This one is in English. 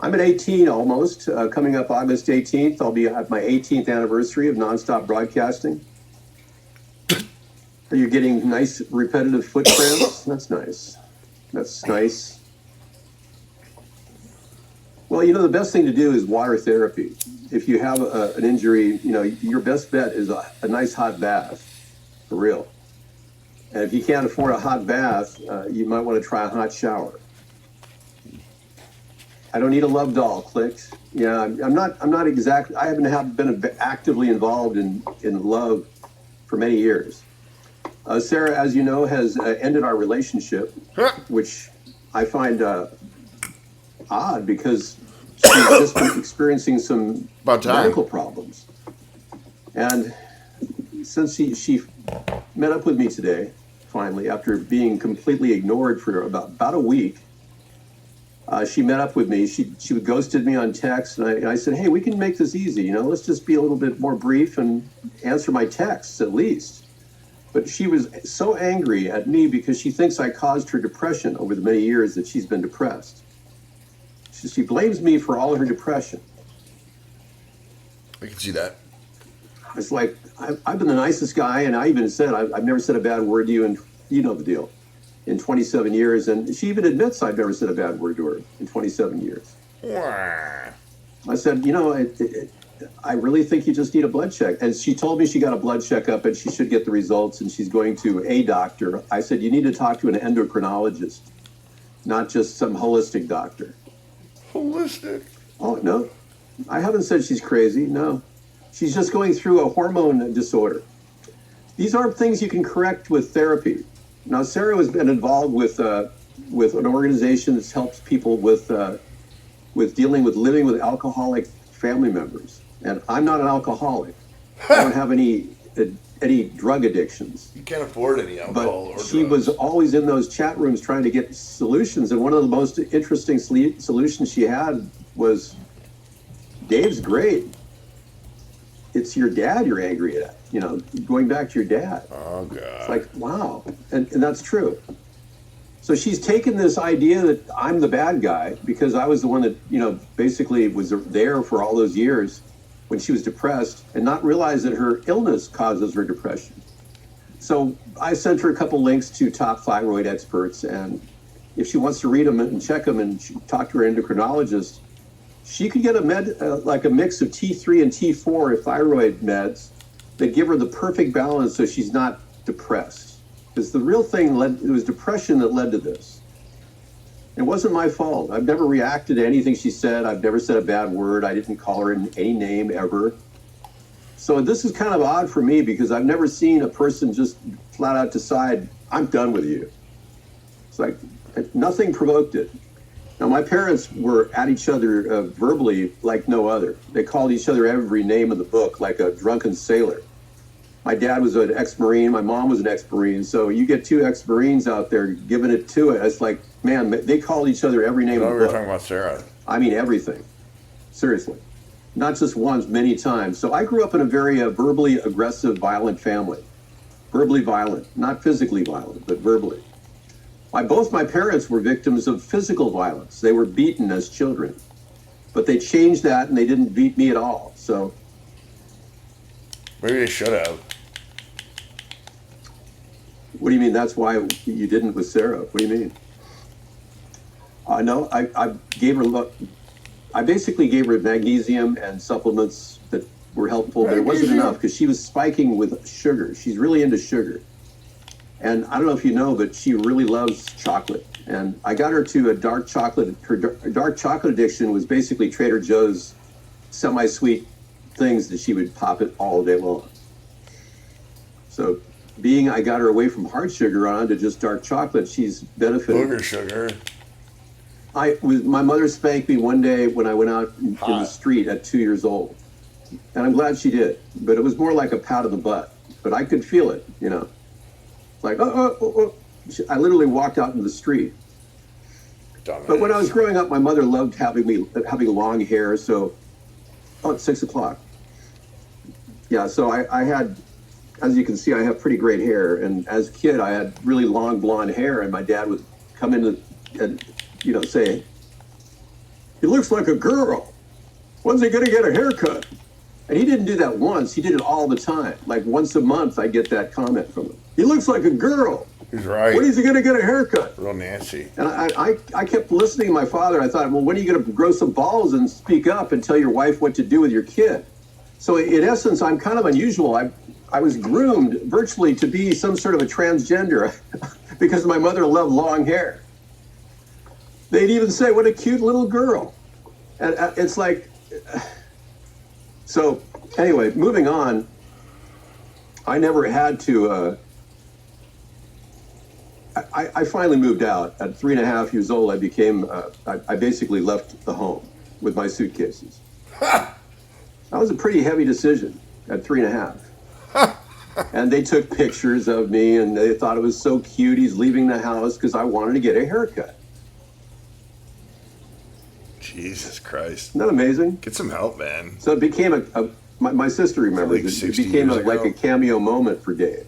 I'm at 18 almost. Coming up August 18th, I'll be at my 18th anniversary of nonstop broadcasting. Are you getting nice repetitive foot cramps? That's nice. That's nice. Well, the best thing to do is water therapy. If you have an injury, your best bet is a nice hot bath, for real. And if you can't afford a hot bath, you might want to try a hot shower. I don't need a love doll. Clicked. Yeah, I'm not exactly. I haven't been actively involved in love for many years. Sarah, as you know, has ended our relationship, which I find odd because she's just been experiencing some medical problems. And since she met up with me today, finally, after being completely ignored for about a week, she met up with me. She ghosted me on text, and I said, hey, we can make this easy. Let's just be a little bit more brief and answer my texts at least. But she was so angry at me because she thinks I caused her depression over the many years that she's been depressed. She blames me for all of her depression. I can see that. It's like, I've been the nicest guy, and I even said, I've never said a bad word to you, and you know the deal, in 27 years. And she even admits I've never said a bad word to her in 27 years. I said, I really think you just need a blood check. And she told me she got a blood checkup and she should get the results, and she's going to a doctor. I said, you need to talk to an endocrinologist, not just some holistic doctor. Holistic? Oh, no. I haven't said she's crazy, no. She's just going through a hormone disorder. These aren't things you can correct with therapy. Now, Sarah has been involved with an organization that helps people with dealing with living with alcoholic family members. And I'm not an alcoholic. I don't have any drug addictions. You can't afford any alcohol or drugs. She was always in those chat rooms trying to get solutions. And one of the most interesting solutions she had was, Dave's great. It's your dad you're angry at, going back to your dad. Oh, God. It's like, wow. And that's true. So she's taken this idea that I'm the bad guy because I was the one that, basically was there for all those years when she was depressed, and not realize that her illness causes her depression. So I sent her a couple links to top thyroid experts, and if she wants to read them and check them and talk to her endocrinologist, she could get a like a mix of T3 and T4 thyroid meds that give her the perfect balance so she's not depressed. Because the real thing it was depression that led to this. It wasn't my fault. I've never reacted to anything she said. I've never said a bad word. I didn't call her any name ever. So this is kind of odd for me because I've never seen a person just flat out decide, I'm done with you. It's like nothing provoked it. Now, my parents were at each other verbally like no other. They called each other every name in the book like a drunken sailor. My dad was an ex-Marine. My mom was an ex-Marine. So you get two ex-Marines out there giving it to it. It's like, man, they called each other every name in the book. We were talking about Sarah. I mean, everything. Seriously. Not just once, many times. So I grew up in a very verbally aggressive, violent family. Verbally violent. Not physically violent, but verbally. Both my parents were victims of physical violence. They were beaten as children. But they changed that, and they didn't beat me at all. So maybe they should have. What do you mean? That's why you didn't with Sarah? What do you mean? No, I basically gave her magnesium and supplements that were helpful, but it wasn't enough because she was spiking with sugar. She's really into sugar. And I don't know if you know, but she really loves chocolate. And I got her to a dark chocolate. Her dark chocolate addiction was basically Trader Joe's semi-sweet things that she would pop it all day long. So I got her away from hard sugar on to just dark chocolate, she's benefited. Booger sugar. My mother spanked me one day when I went out in the street at 2 years old. And I'm glad she did. But it was more like a pat on the butt. But I could feel it, Like, oh. I literally walked out in the street. Dumbass. But when I was growing up, my mother loved having long hair. So, it's 6 o'clock. Yeah, so I had, as you can see, I have pretty great hair. And as a kid, I had really long blonde hair. And my dad would come in and say, He looks like a girl. When's he going to get a haircut? And he didn't do that once. He did it all the time. Like once a month, I get that comment from him. He looks like a girl. He's right. When is he going to get a haircut? Real Nancy. And I kept listening to my father. I thought, well, when are you going to grow some balls and speak up and tell your wife what to do with your kid? So in essence, I'm kind of unusual. I was groomed virtually to be some sort of a transgender because my mother loved long hair. They'd even say, what a cute little girl. And it's like, so anyway, moving on, I never had to, I finally moved out. At 3.5 years old, I basically left the home with my suitcases. That was a pretty heavy decision at 3.5. And they took pictures of me and they thought it was so cute. He's leaving the house because I wanted to get a haircut. Jesus Christ. Isn't that amazing? Get some help, man. So it became my sister remembers Like it. It 60 became years like ago. a cameo moment for Dave.